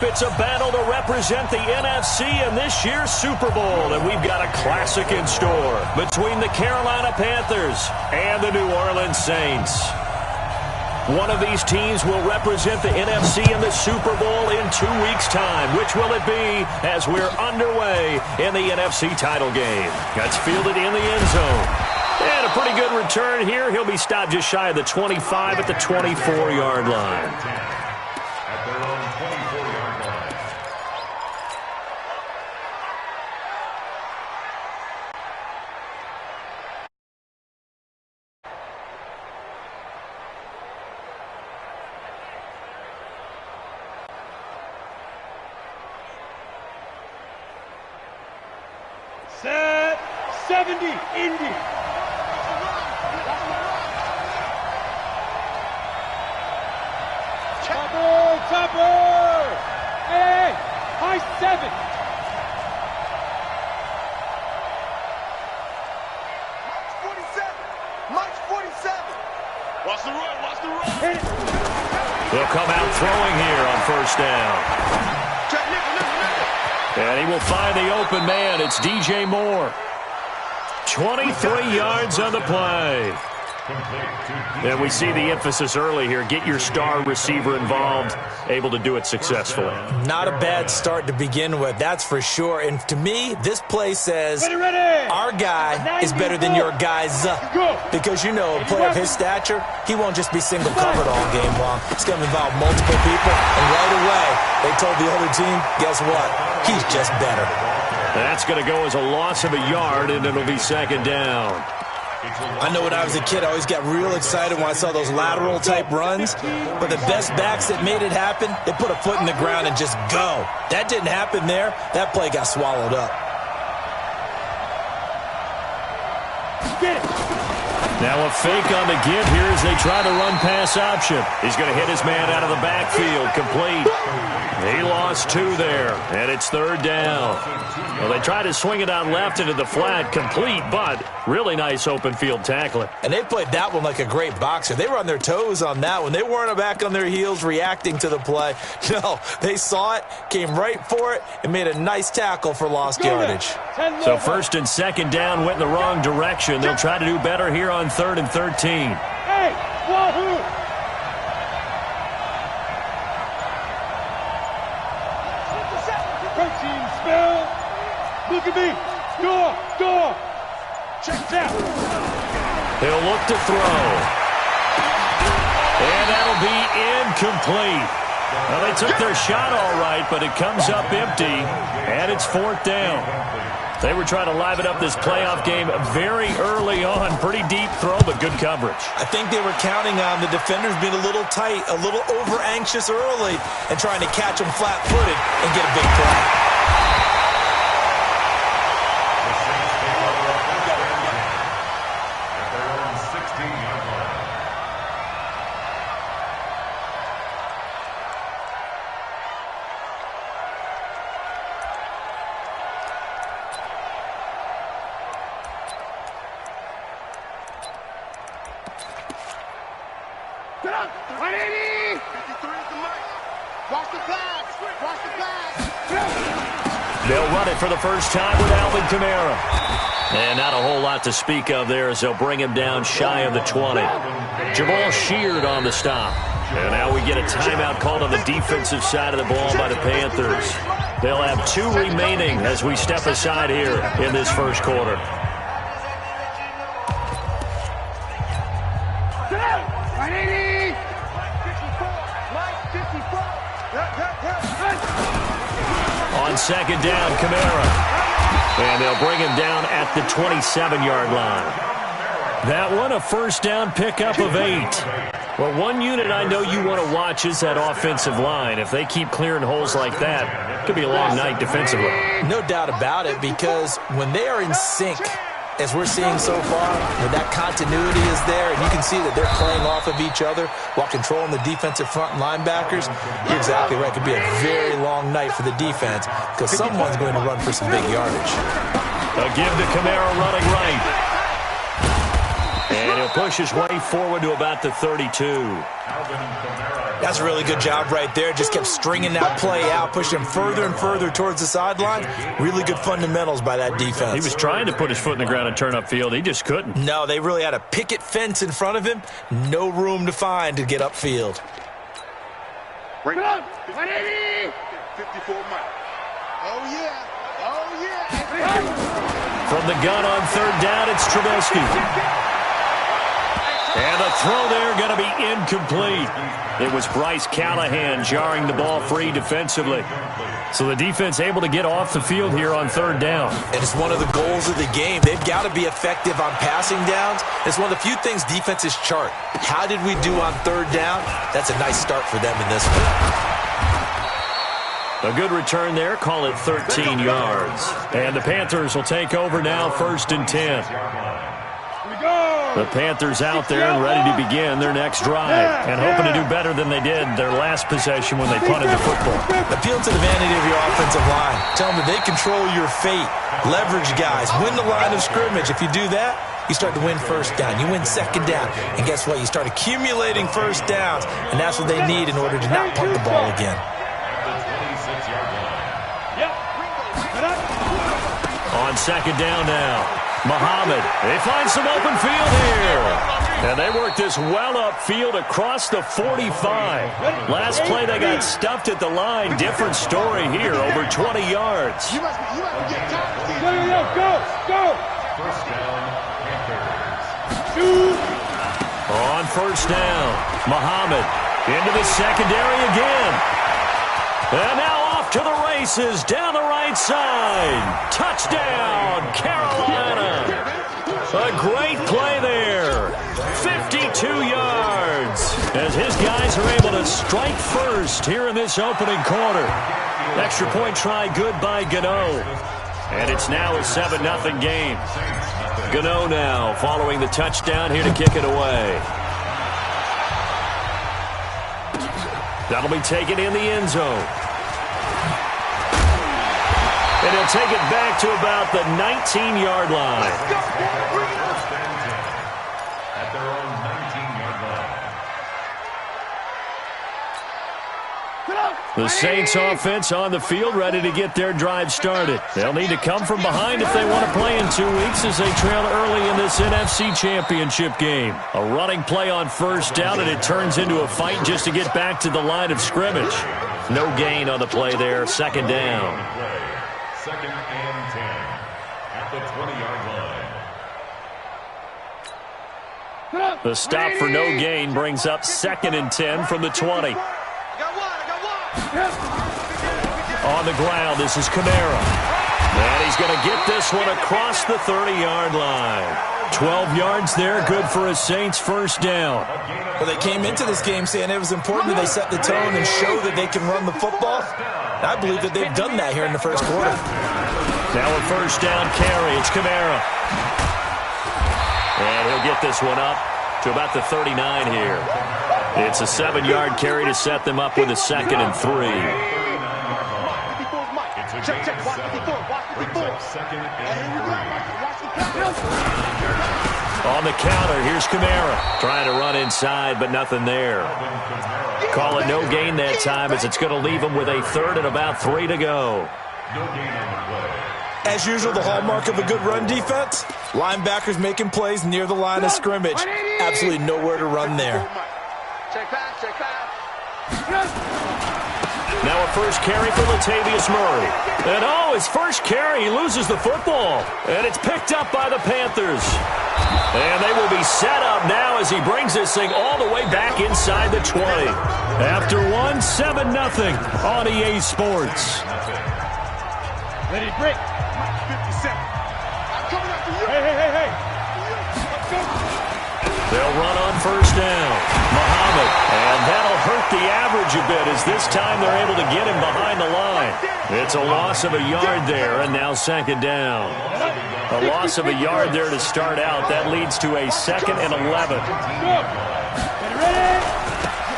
It's a battle to represent the NFC in this year's Super Bowl, and we've got a classic in store between the Carolina Panthers and the New Orleans Saints. One of these teams will represent the NFC in the Super Bowl in 2 weeks' time. Which will it be as we're underway in the NFC title game? That's fielded in the end zone. And a pretty good return here. He'll be stopped just shy of the 25 at the 24-yard line. Set 70, Indy. Topper! Hey, high 7. March 47. Watch the run. He'll come out throwing here on first down. And he will find the open man. It's DJ Moore. 23 yards on the play. And we see the emphasis early here. Get your star receiver involved, able to do it successfully. Not a bad start to begin with, that's for sure. And to me, this play says our guy is better than your guy's. Because, you know, a player of his stature, he won't just be single covered all game long. It's going to involve multiple people. And right away, they told the other team, guess what? He's just better. That's going to go as a loss of a yard, and it'll be second down. I know when I was a kid, I always got real excited when I saw those lateral-type runs. But the best backs that made it happen, they put a foot in the ground and just go. That didn't happen there. That play got swallowed up. Get it. Now a fake on the give here as they try to run pass option. He's going to hit his man out of the backfield, complete. He lost 2 there, and it's third down. Well, they tried to swing it out left into the flat, complete, but really nice open field tackling. And they played that one like a great boxer. They were on their toes on that one. They weren't back on their heels reacting to the play. No, they saw it, came right for it, and made a nice tackle for lost yardage. So first and second down went in the wrong direction. They'll try to do better here on 3rd and 13. Hey, wahoo! Look at me. Door. Check down. He'll look to throw. And that'll be incomplete. Well, they took their shot all right, but it comes up empty, and it's 4th down. They were trying to liven up this playoff game very early on. Pretty deep throw, but good coverage. I think they were counting on the defenders being a little tight, a little over-anxious early, and trying to catch them flat-footed and get a big play. They'll run it for the first time with Alvin Kamara. And not a whole lot to speak of there as they'll bring him down shy of the 20. Jamal Sheard on the stop. And now we get a timeout called on the defensive side of the ball by the Panthers. They'll have 2 remaining as we step aside here in this first quarter. On second down, Kamara. And they'll bring him down at the 27-yard line. That one, a first down pickup of 8. Well, one unit I know you want to watch is that offensive line. If they keep clearing holes like that, it could be a long night defensively. No doubt about it, because when they are in sync, as we're seeing so far, when that continuity is there, and you can see that they're playing off of each other while controlling the defensive front linebackers, you're exactly right. It could be a very long night for the defense because someone's going to run for some big yardage. A give to Kamara running right. And he'll push his way forward to about the 32. That's a really good job right there. Just kept stringing that play out, pushed him further and further towards the sideline. Really good fundamentals by that defense. He was trying to put his foot in the ground and turn upfield. He just couldn't. No, they really had a picket fence in front of him. No room to find to get upfield. Bring it up. 54 miles. Oh, yeah. Oh, yeah. From the gun on third down, it's Trubisky. And the throw there going to be incomplete. It was Bryce Callahan jarring the ball free defensively. So the defense able to get off the field here on third down. And it's one of the goals of the game. They've got to be effective on passing downs. It's one of the few things defenses chart. How did we do on third down? That's a nice start for them in this one. A good return there. Call it 13 yards. And the Panthers will take over now, 1st and 10. The Panthers out there and ready to begin their next drive and hoping to do better than they did their last possession when they punted the football. Appeal to the vanity of your offensive line. Tell them that they control your fate. Leverage guys. Win the line of scrimmage. If you do that, you start to win first down. You win second down. And guess what? You start accumulating first downs, and that's what they need in order to not punt the ball again. On second down now, Muhammad. They find some open field here. And they work this well upfield across the 45. Last play, they got stuffed at the line. Different story here, over 20 yards. Go! First down, Panthers. Shoot! On first down, Muhammad into the secondary again. And now off to the races down the right side. Touchdown, Carolina. A great play there. 52 yards as his guys are able to strike first here in this opening quarter. Extra point try good by Gano. And it's now a 7-0 game. Gano now following the touchdown here to kick it away. That'll be taken in the end zone. And he'll take it back to about the 19-yard line. At their own 19-yard line. The Saints offense on the field ready to get their drive started. They'll need to come from behind if they want to play in 2 weeks as they trail early in this NFC Championship game. A running play on first down, and it turns into a fight just to get back to the line of scrimmage. No gain on the play there, second down. Second and 10 at the 20-yard line. The stop for no gain brings up 2nd and 10 from the 20. On the ground, this is Kamara. And he's going to get this one across the 30-yard line. 12 yards there, good for a Saints first down. Well, they came into this game saying it was important that they set the tone and show that they can run the football. And I believe that they've done that here in the first quarter. Now a first down carry. It's Kamara. And he'll get this one up to about the 39 here. It's a 7-yard carry to set them up with a 2nd and 3. On the counter, here's Kamara. Trying to run inside, but nothing there. Call it no gain that time as it's going to leave them with a 3rd and about 3 to go. As usual, the hallmark of a good run defense, linebackers making plays near the line of scrimmage. Absolutely nowhere to run there. Check pass. Now a first carry for Latavius Murray. And his first carry, he loses the football. And it's picked up by the Panthers. And they will be set up now as he brings this thing all the way back inside the 20. After 7-0 on EA Sports. Ready, break. 57. I'm coming after you. Hey. They'll run on first down. Muhammad. And that'll hurt the average a bit as this time they're able to get him behind the line. It's a loss of a yard there, and now 2nd down. A loss of a yard there to start out. That leads to a 2nd and 11.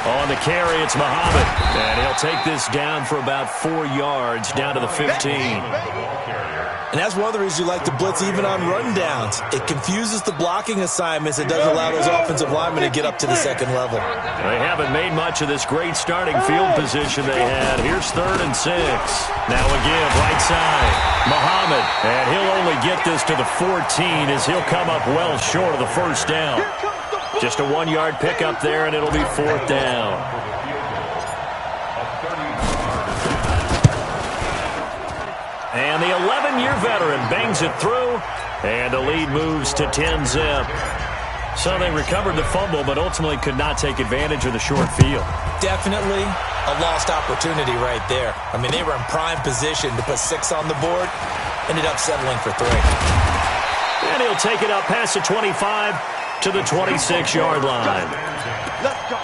On the carry, it's Muhammad. And he'll take this down for about 4 yards, down to the 15. And that's one of the reasons you like to blitz even on rundowns. It confuses the blocking assignments. It doesn't allow those offensive linemen to get up to the second level. They haven't made much of this great starting field position they had. Here's 3rd and 6. Now a give, right side. Muhammad, and he'll only get this to the 14 as he'll come up well short of the first down. Just a 1-yard pickup there, and it'll be 4th down. And the 11-year veteran bangs it through, and the lead moves to 10-zip. So they recovered the fumble, but ultimately could not take advantage of the short field. Definitely a lost opportunity right there. I mean, they were in prime position to put 6 on the board, ended up settling for 3. And he'll take it up past the 25 to the 26-yard line. Let's go.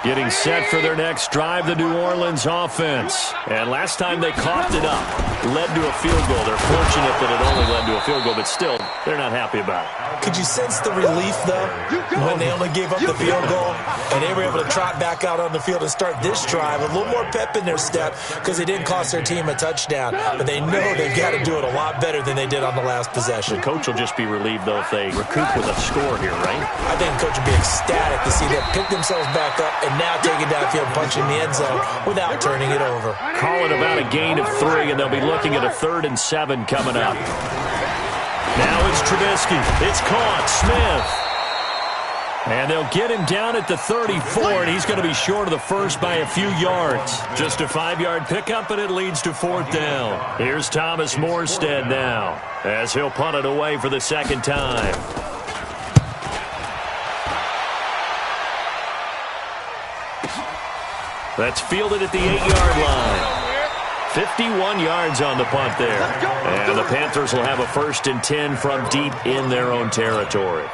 Getting set for their next drive, the New Orleans offense. And last time they coughed it up, led to a field goal. They're fortunate that it only led to a field goal, but still, they're not happy about it. Could you sense the relief, though, when they only gave up the field goal and they were able to trot back out on the field and start this drive? A little more pep in their step because they didn't cost their team a touchdown, but they know they've got to do it a lot better than they did on the last possession. The coach will just be relieved, though, if they recoup with a score here, right? I think the coach will be ecstatic to see them pick themselves back up and now take it downfield, punching the end zone without turning it over. Call it about a gain of 3, and they'll be looking at a 3rd and 7 coming up. Now it's Trubisky. It's caught. Smith. And they'll get him down at the 34, and he's going to be short of the first by a few yards. Just a 5-yard pickup, and it leads to 4th down. Here's Thomas Morstead now, as he'll punt it away for the 2nd time. That's fielded at the 8-yard line. 51 yards on the punt there. And the Panthers will have a 1st and 10 from deep in their own territory.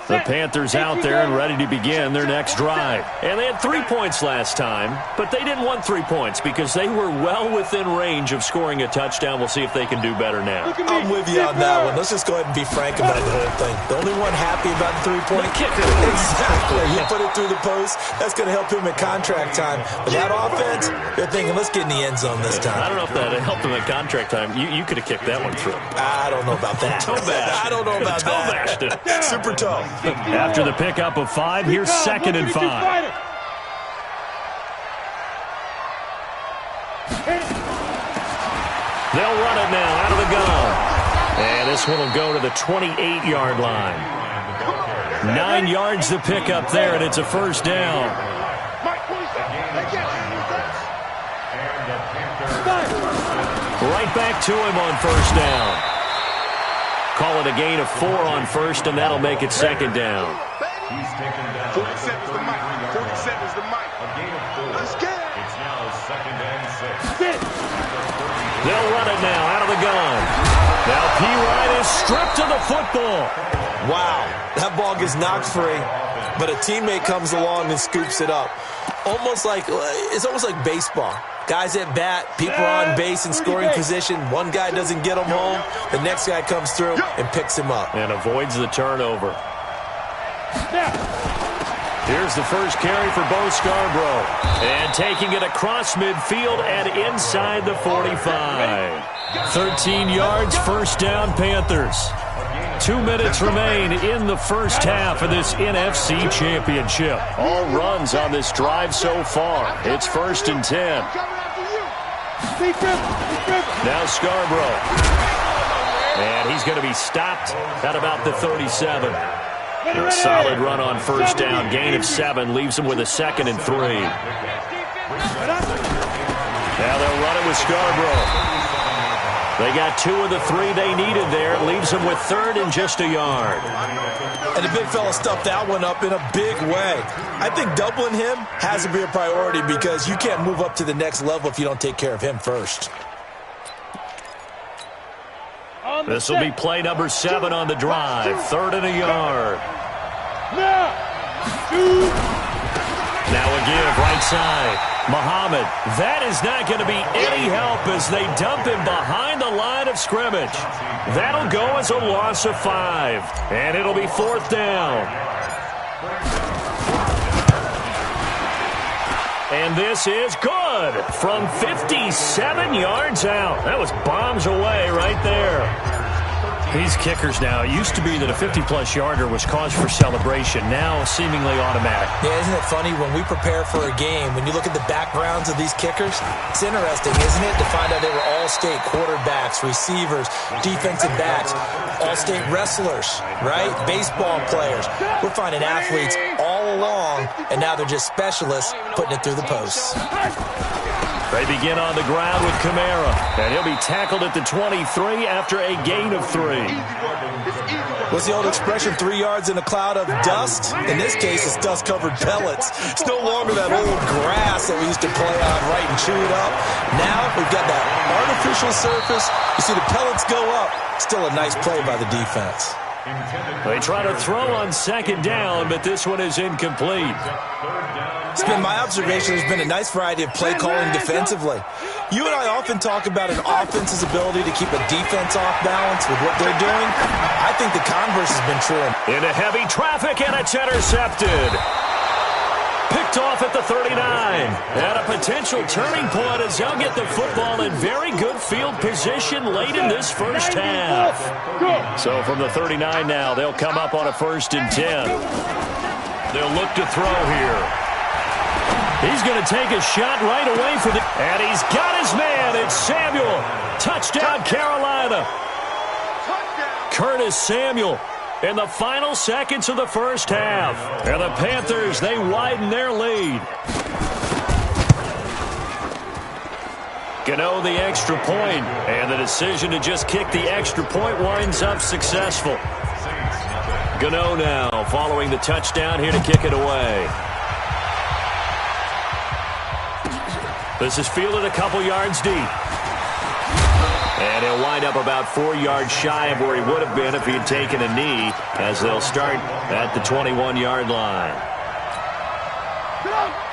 The Panthers out there and ready to begin their next drive. And they had 3 points last time, but they didn't want 3 points because they were well within range of scoring a touchdown. We'll see if they can do better now. I'm with you on that one. Let's just go ahead and be frank about the whole thing. The only one happy about the 3-point kicker. Exactly. He put it through the post. That's going to help him at contract time. But that offense, they're thinking, let's get in the end zone this time. I don't know if that helped him at contract time. You could have kicked that one through. I don't know about that. I don't know about that. Bashed it. Super toe. After the pickup of 5, here's 2nd and 5. They'll run it now out of the gun. And this one will go to the 28-yard line. 9 yards to pick up there, and it's a 1st down. Right back to him on 1st down. Call it a gain of 4 on 1st, and that'll make it 2nd down. He's taken down. 47 is the mic. 47 is the mic. A gain of 4. Let's get it. It's now 2nd and 6. They'll run it now out of the gun. Now P. is stripped of the football. Wow, that ball gets knocked free, but a teammate comes along and scoops it up. It's almost like baseball. Guys at bat, people are on base in scoring position. One guy doesn't get him home. The next guy comes through and picks him up. And avoids the turnover. Here's the first carry for Bo Scarborough. And taking it across midfield and inside the 45. 13 yards, 1st down, Panthers. 2 minutes remain in the first half of this NFC Championship. All runs on this drive so far. It's 1st and 10. Now Scarborough. And he's going to be stopped at about the 37. A solid run on 1st down. Gain of 7 leaves him with a 2nd and 3. Now they'll run it with Scarborough. They got 2 of the 3 they needed there. It leaves them with 3rd and just a yard. And the big fella stuffed that one up in a big way. I think doubling him has to be a priority because you can't move up to the next level if you don't take care of him first. This will be play number 7 on the drive. 3rd and a yard. Now a give right side. Muhammad. That is not going to be any help as they dump him behind the line of scrimmage. That'll go as a loss of 5. And it'll be 4th down. And this is good from 57 yards out. That was bombs away right there. These kickers now, it used to be that a 50-plus yarder was cause for celebration. Now seemingly automatic. Yeah, isn't it funny when we prepare for a game, when you look at the backgrounds of these kickers, it's interesting, isn't it, to find out they were all-state quarterbacks, receivers, defensive backs, all-state wrestlers, right? Baseball players. We're finding athletes all along, and now they're just specialists putting it through the posts. They begin on the ground with Kamara, and he'll be tackled at the 23 after a gain of 3. What's the old expression, 3 yards in a cloud of dust? In this case, it's dust-covered pellets. It's no longer that old grass that we used to play on, right, and chew it up. Now we've got that artificial surface. You see the pellets go up. Still a nice play by the defense. They try to throw on 2nd down, but this one is incomplete. It's been my observation there's been a nice variety of play calling defensively. You and I often talk about an offense's ability to keep a defense off balance with what they're doing. I think the converse has been true. Into heavy traffic, and it's intercepted. Picked off at the 39. And a potential turning point as they'll get the football in very good field position late in this first half. So from the 39 now, they'll come up on a 1st and 10. They'll look to throw here. He's going to take a shot right away for the... And he's got his man. It's Samuel. Touchdown, Carolina. Curtis Samuel in the final seconds of the first half. And the Panthers, they widen their lead. Gano the extra point, and the decision to just kick the extra point winds up successful. Gano now following the touchdown here to kick it away. This is fielded a couple yards deep. And he'll wind up about 4 yards shy of where he would have been if he had taken a knee, as they'll start at the 21-yard line.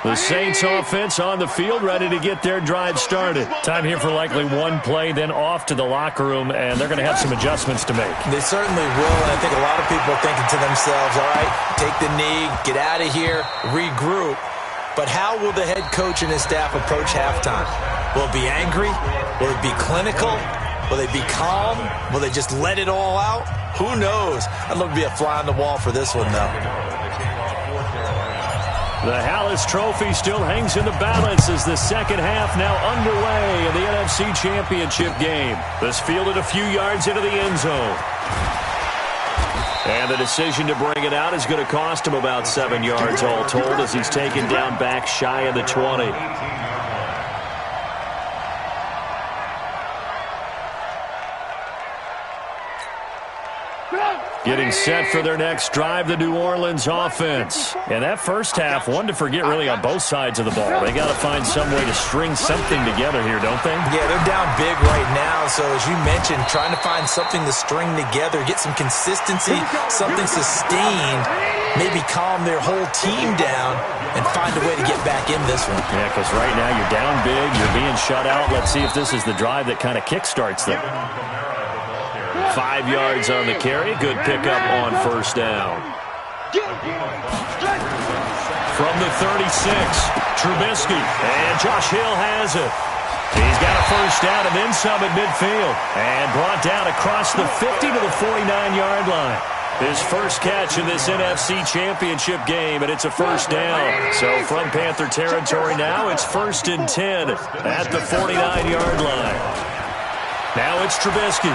The Saints offense on the field, ready to get their drive started. Time here for likely one play, then off to the locker room, and they're going to have some adjustments to make. They certainly will, and I think a lot of people are thinking to themselves, all right, take the knee, get out of here, regroup. But how will the head coach and his staff approach halftime? Will it be angry? Will it be clinical? Will they be calm? Will they just let it all out? Who knows? I'd love to be a fly on the wall for this one, though. The Hallis Trophy still hangs in the balance as the second half now underway in the NFC Championship game. This fielded a few yards into the end zone. And the decision to bring it out is going to cost him about 7 yards all told as he's taken down back shy of the 20. Getting set for their next drive, the New Orleans offense. And that first half, one to forget really on both sides of the ball. They got to find some way to string something together here, don't they? Yeah, they're down big right now. So as you mentioned, trying to find something to string together, get some consistency, something sustained, maybe calm their whole team down and find a way to get back in this one. Yeah, because right now you're down big, you're being shut out. Let's see if this is the drive that kind of kickstarts them. 5 yards on the carry. Good pickup on first down. From the 36, Trubisky. And Josh Hill has it. He's got a first down and then some at midfield. And brought down across the 50 to the 49-yard line. His first catch in this NFC Championship game, and it's a first down. So from Panther territory now, it's 1st and 10 at the 49-yard line. Now it's Trubisky.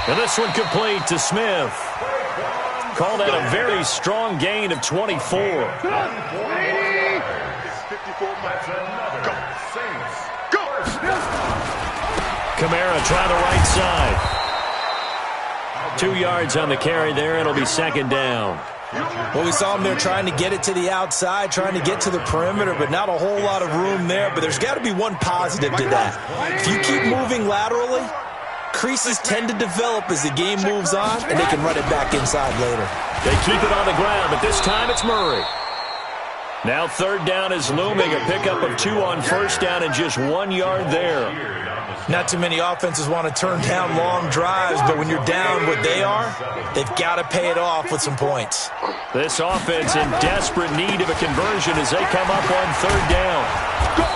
And this one complete to Smith. Call that a very strong gain of 24. Kamara try the right side. 2 yards on the carry there. It'll be 2nd down. Well, we saw him there trying to get it to the outside, trying to get to the perimeter, but not a whole lot of room there. But there's got to be one positive to that. If you keep moving laterally, creases tend to develop as the game moves on, and they can run it back inside later. They keep it on the ground, but this time it's Murray. Now third down is looming. A pickup of 2 on first down and just 1 yard there. Not too many offenses want to turn down long drives, but when you're down what they are, they've got to pay it off with some points. This offense in desperate need of a conversion as they come up on third down.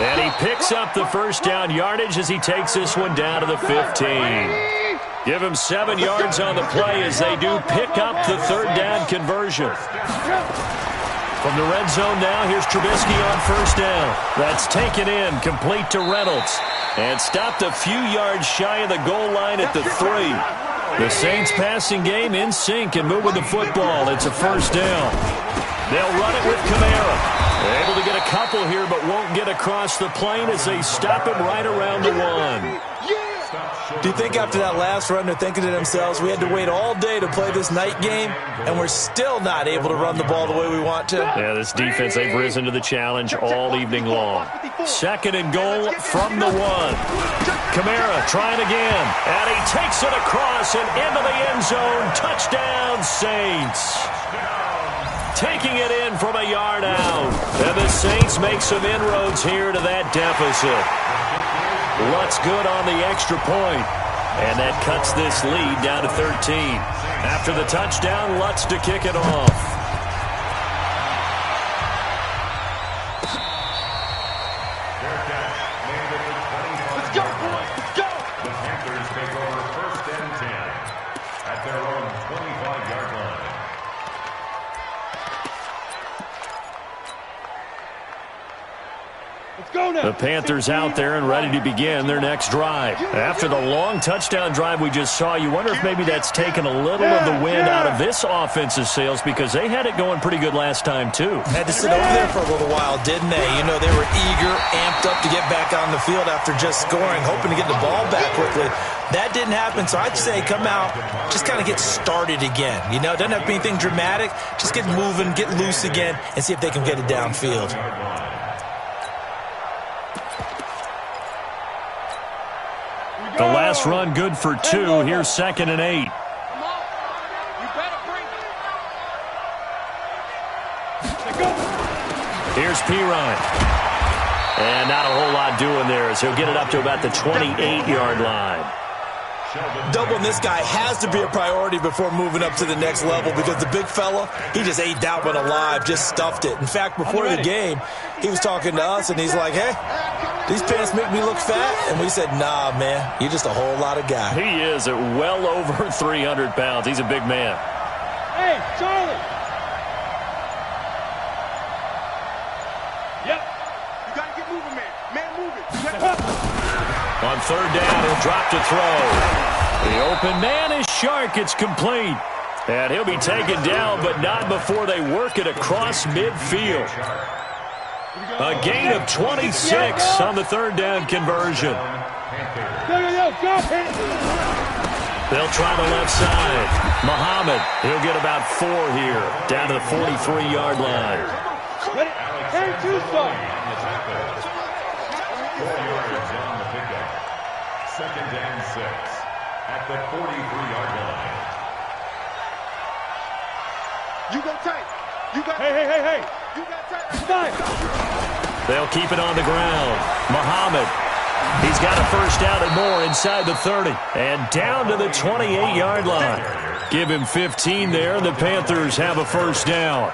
And he picks up the first down yardage as he takes this one down to the 15. Give him 7 yards on the play as they do pick up the third down conversion. From the red zone now, here's Trubisky on first down. That's taken in, complete to Reynolds. And stopped a few yards shy of the goal line at the 3. The Saints passing game in sync and moving the football. It's a first down. They'll run it with Kamara. They're able to get a couple here, but won't get across the plane as they stop him right around the 1. Do you think after that last run they're thinking to themselves, we had to wait all day to play this night game, and we're still not able to run the ball the way we want to? Yeah, this defense, they've risen to the challenge all evening long. Second and goal from the 1. Kamara trying again, and he takes it across and into the end zone. Touchdown, Saints. Taking it in from a yard out. And the Saints make some inroads here to that deficit. Lutz good on the extra point. And that cuts this lead down to 13. After the touchdown, Lutz to kick it off. Let's go, boys. Let's go. The Panthers take over first and 10 at their own 25-yard line. The Panthers out there and ready to begin their next drive. After the long touchdown drive we just saw, you wonder if maybe that's taken a little of the wind out of this offensive sails because they had it going pretty good last time too. Had to sit over there for a little while, didn't they? You know, they were eager, amped up to get back on the field after just scoring, hoping to get the ball back quickly. That didn't happen, so I'd say come out, just kind of get started again. You know, it doesn't have to be anything dramatic. Just get moving, get loose again, and see if they can get it downfield. The last run good for 2. Here's second and 8. Come on. You better bring it. Here's Pirine. And not a whole lot doing there as he'll get it up to about the 28-yard line. Doubling this guy has to be a priority before moving up to the next level because the big fella, he just ate that one alive, just stuffed it. In fact, before the game, he was talking to us, and he's like, hey, these pants make me look fat. And we said, nah, man, you're just a whole lot of guy. He is at well over 300 pounds. He's a big man. Hey, Charlie. Yep. You got to get moving, man. Man, moving. On third down, he'll drop to throw. The open man is Shark. It's complete. And he'll be taken down, but not before they work it across midfield. A gain of 26 on the third down conversion. They'll try the left side. Muhammad, he'll get about 4 here, down to the 43-yard line. 4 yards on the pickup. Second and 6 at the 43-yard line. You go tight. You got hey. You got tight. Fine. They'll keep it on the ground. Muhammad, he's got a first down and more inside the 30. And down to the 28-yard line. Give him 15 there. The Panthers have a first down.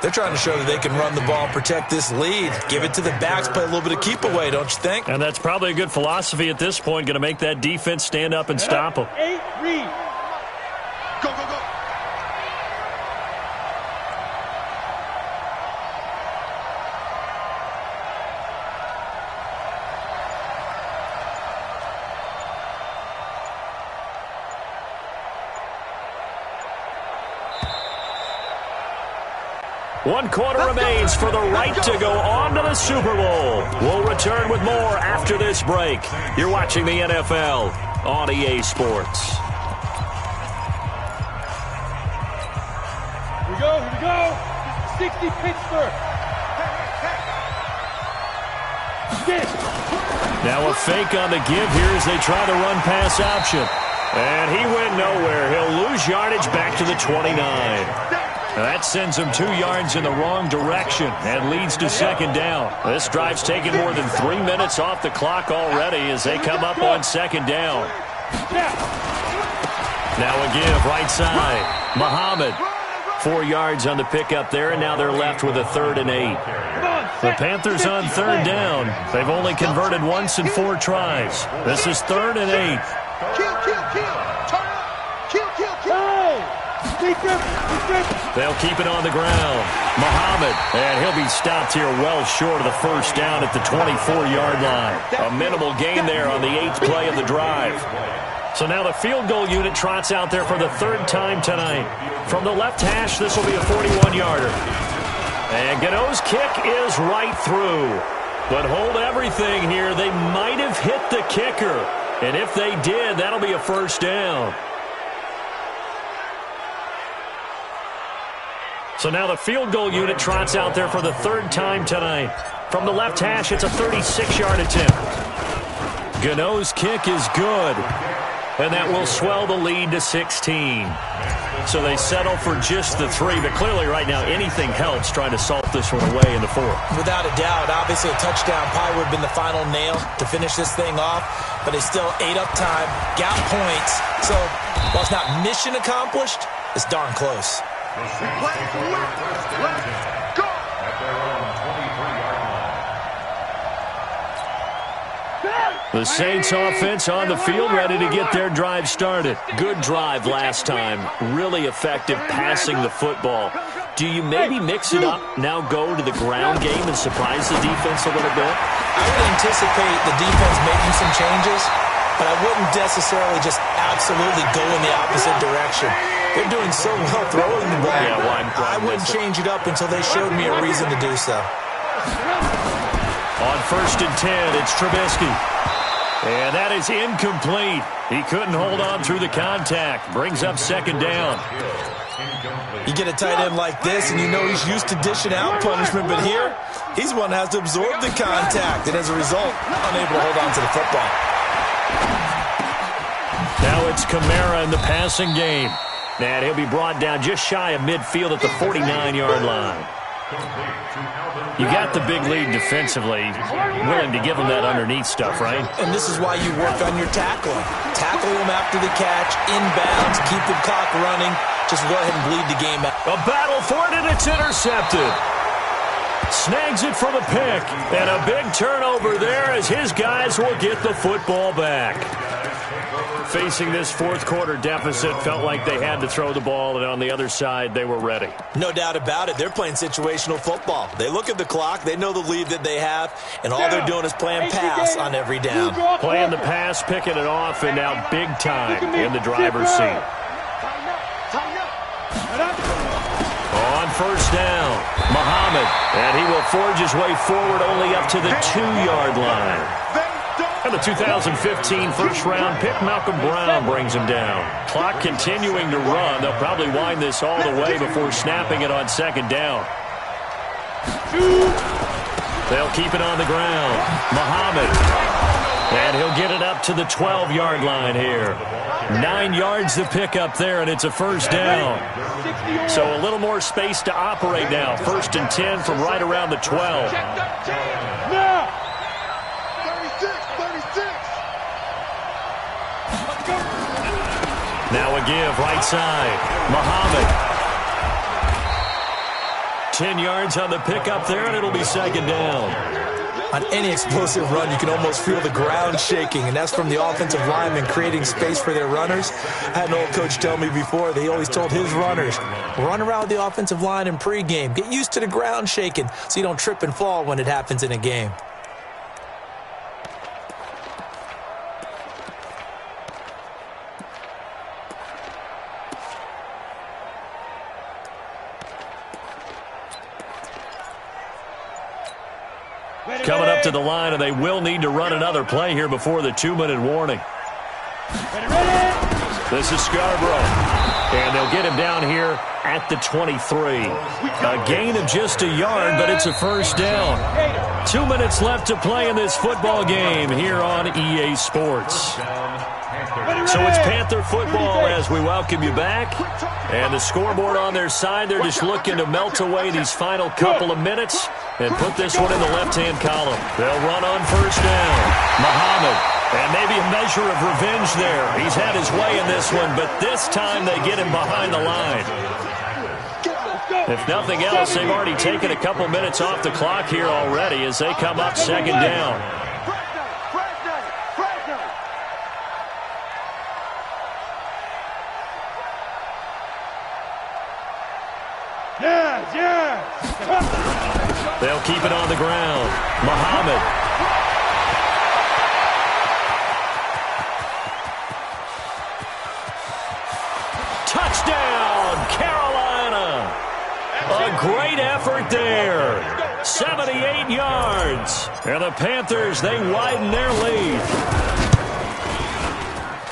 They're trying to show that they can run the ball and protect this lead. Give it to the backs, play a little bit of keep away, don't you think? And that's probably a good philosophy at this point, going to make that defense stand up and stop them. 8 read. Go, go, go. One quarter remains for the right to go on to the Super Bowl. We'll return with more after this break. You're watching the NFL on EA Sports. Here we go. 60 Pittsburgh. Now a fake on the give here as they try the run-pass option. And he went nowhere. He'll lose yardage back to the 29. That sends him 2 yards in the wrong direction and leads to second down. This drive's taken more than 3 minutes off the clock already as they come up on second down. Now a give right side. Muhammad. 4 yards on the pickup there, and now they're left with a 3rd and 8. The Panthers on 3rd down. They've only converted once in 4 tries. This is 3rd and 8. They'll keep it on the ground. Muhammad, and he'll be stopped here well short of the first down at the 24-yard line. A minimal gain there on the 8th play of the drive. So now the field goal unit trots out there for the 3rd time tonight. From the left hash, this will be a 41-yarder. And Gano's kick is right through. But hold everything here. They might have hit the kicker. And if they did, that'll be a first down. So now the field goal unit trots out there for the 3rd time tonight. From the left hash, it's a 36-yard attempt. Gano's kick is good. And that will swell the lead to 16. So they settle for just the 3. But clearly right now, anything helps trying to salt this one away in the 4th. Without a doubt, obviously a touchdown probably would have been the final nail to finish this thing off. But they still ate up time, got points. So while it's not mission accomplished, it's darn close. The Saints offense on the field, ready to get their drive started. Good drive last time. Really effective passing the football. Do you maybe mix it up, now go to the ground game and surprise the defense a little bit? I would anticipate the defense making some changes, but I wouldn't necessarily just absolutely go in the opposite direction. They're doing so well throwing the ball. Yeah, why I wouldn't change it up until they showed me a reason to do so. On 1st and 10, it's Trubisky. And that is incomplete. He couldn't hold on through the contact. Brings up second down. You get a tight end like this, and you know he's used to dishing out punishment, but here, he's one that has to absorb the contact, and as a result, unable to hold on to the football. Now it's Kamara in the passing game. And he'll be brought down just shy of midfield at the 49-yard line. You got the big lead defensively, willing to give them that underneath stuff, right? And this is why you work on your tackling. Tackle them after the catch, inbounds, keep the clock running. Just go ahead and bleed the game out. A battle for it, and it's intercepted. Snags it for the pick. And a big turnover there as his guys will get the football back. Facing this 4th quarter deficit, felt like they had to throw the ball, and on the other side, they were ready. No doubt about it. They're playing situational football. They look at the clock, they know the lead that they have, and all they're doing is playing pass on every down. Playing the pass, picking it off, and now big time in the driver's seat. On 1st down, Muhammad, and he will forge his way forward only up to the 2-yard line. And the 2015 first-round pick, Malcolm Brown, brings him down. Clock continuing to run. They'll probably wind this all the way before snapping it on second down. They'll keep it on the ground. Muhammad. And he'll get it up to the 12-yard line here. 9 yards to pick up there, and it's a first down. So a little more space to operate now. 1st and 10 from right around the 12. Now a give, right side. Muhammad. 10 yards on the pickup there, and it'll be second down. On any explosive run, you can almost feel the ground shaking, and that's from the offensive linemen creating space for their runners. I had an old coach tell me before, they always told his runners, run around with the offensive line in pregame. Get used to the ground shaking so you don't trip and fall when it happens in a game. Coming up to the line, and they will need to run another play here before the 2-minute warning. This is Scarborough. And they'll get him down here at the 23. A gain of just a yard, but it's a first down. 2 minutes left to play in this football game here on EA Sports. So it's Panther football as we welcome you back. And the scoreboard on their side, they're just looking to melt away these final couple of minutes and put this one in the left-hand column. They'll run on first down. Muhammad. And maybe a measure of revenge there. He's had his way in this one, but this time they get him behind the line. If nothing else, they've already taken a couple minutes off the clock here already as they come up second down. They'll keep it on the ground. Muhammad. Touchdown, Carolina. A great effort there. 78 yards. And the Panthers, they widen their lead.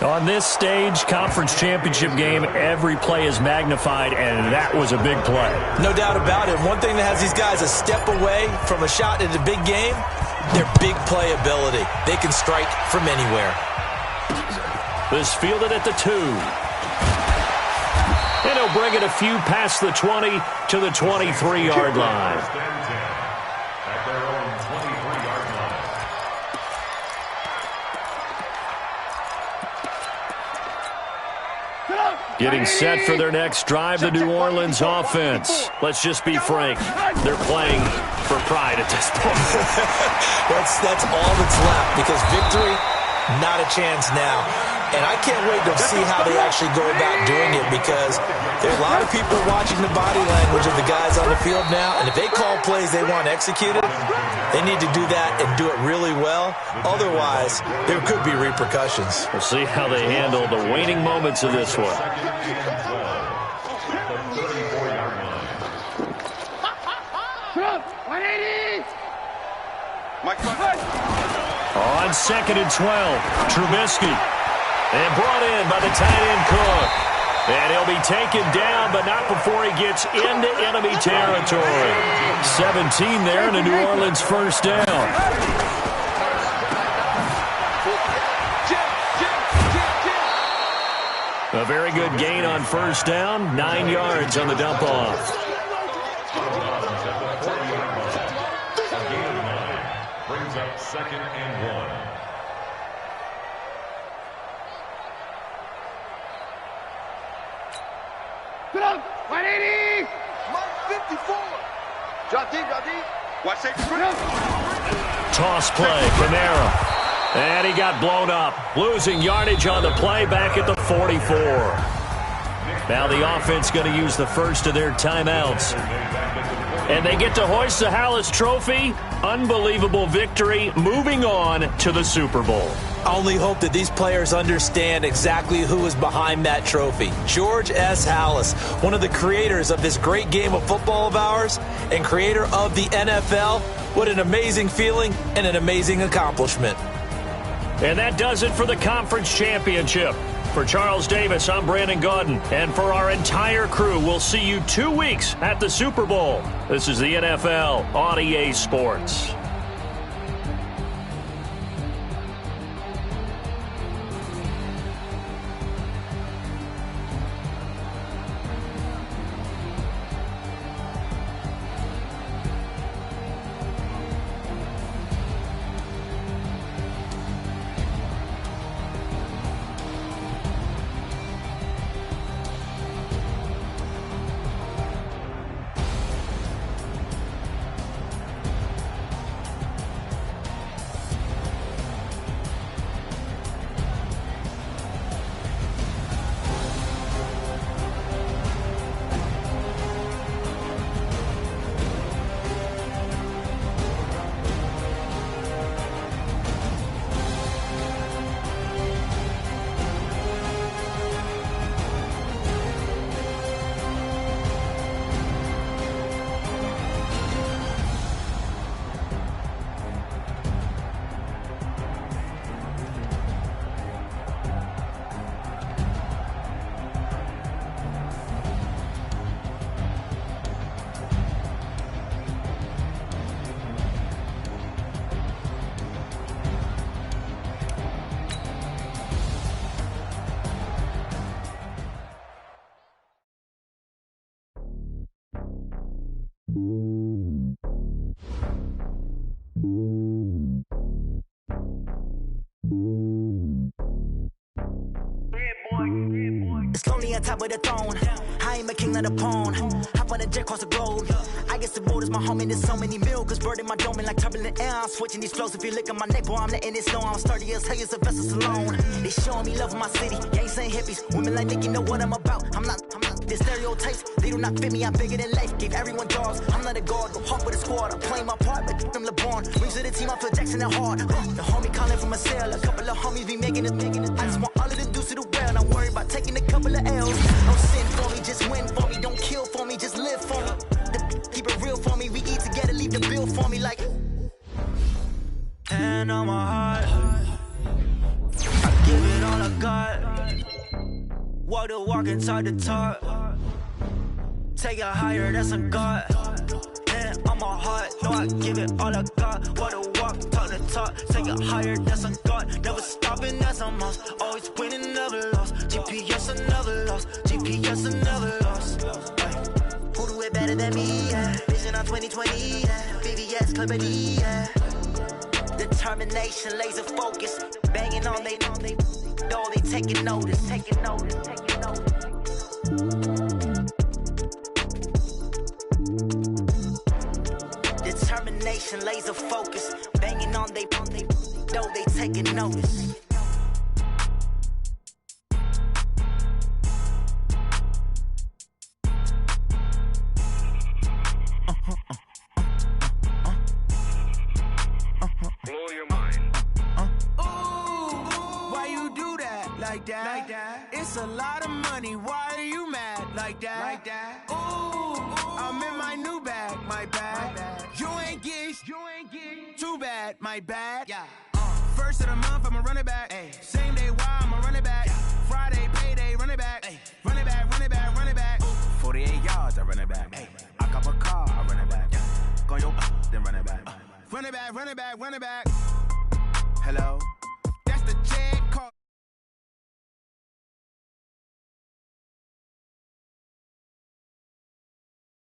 On this stage, conference championship game, every play is magnified, and that was a big play. No doubt about it. One thing that has these guys a step away from a shot in a big game, their big play ability. They can strike from anywhere. This fielded at the 2. And he'll bring it a few past the 20 to the 23-yard line. Getting set for their next drive, the New Orleans offense. Let's just be frank. They're playing for pride at this point. That's all that's left because victory, not a chance now. And I can't wait to see how they actually go about doing it because there are a lot of people watching the body language of the guys on the field now. And if they call plays they want executed, they need to do that and do it really well. Otherwise, there could be repercussions. We'll see how they handle the waning moments of this one. On 2nd and 12, Trubisky. And brought in by the tight end Cook. And he'll be taken down, but not before he gets into enemy territory. 17 there and a New Orleans first down. A very good gain on first down. 9 yards on the dump off. Brings up 2nd and 1. Get up! 180! Mark 54! Drop deep, drop deep. Watch that. Toss play, Camara. And he got blown up. Losing yardage on the play back at the 44. Now the offense going to use the first of their timeouts. And they get to hoist the Hallis Trophy. Unbelievable victory. Moving on to the Super Bowl. I only hope that these players understand exactly who is behind that trophy. George S. Hallis, one of the creators of this great game of football of ours and creator of the NFL. What an amazing feeling and an amazing accomplishment. And that does it for the conference championship. For Charles Davis, I'm Brandon Gaudin. And for our entire crew, we'll see you 2 weeks at the Super Bowl. This is the NFL on EA Sports. on top of the throne. I ain't a king, not a pawn. Hop on a jet across the globe. I guess the world is my home and there's so many milkers birding my dome like turbulent air. I'm switching these flows. If you look at my neck, boy, I'm letting it snow. I'm sturdy as hell, Sylvester Stallone. They showing me love in my city. Gangs ain't hippies. Women like Nick, you know what I'm about. I'm not. The stereotypes, they do not fit me. I'm bigger than life. Gave everyone dogs. I'm not a guard. Go hawk with a squad. I'm playing my part, but them LeBron. Rings to the team, I feel Jackson and hard. The homie calling from a cell. A couple of homies be making it. I just want all of the dudes to do well. Not worry about taking a couple of L's. Don't sin for me, just win for me. Don't kill for me, just live for me. Keep it real for me. We eat together, leave the bill for me like. Hand on my heart, I give it all I got. Walk the walk and talk the talk. Take it higher, that's a God. Hand on my heart, no, I give it all I got. Walk the walk, talk the talk. Take it higher, that's a God. Never stopping, that's a must. Always winning, never lost. GPS, I never lost. GPS, I never lost. Who do it better than me? Yeah. Vision on 2020. Yeah. VVS, Clippity. Yeah. Determination, laser focus. Banging on they though they taking notice. Determination, laser focus. Banging on they though they taking notice. Blow your mind. Why you do that like that? It's a lot of money. Why are you mad like that? Ooh, I'm in my new bag, my bad. You ain't get too bad, my bad. Yeah. First of the month, I'ma run it back. Ay. Same day, why I'ma run it back. Yeah. Friday, payday, run it back. Ay. Run it back, run it back, run it back. Ooh. 48 yards, I run it back. Ay. I cop a car, I run it back. Yeah. Go yo, then run it back. Run it back, run it back, run it back. Hello.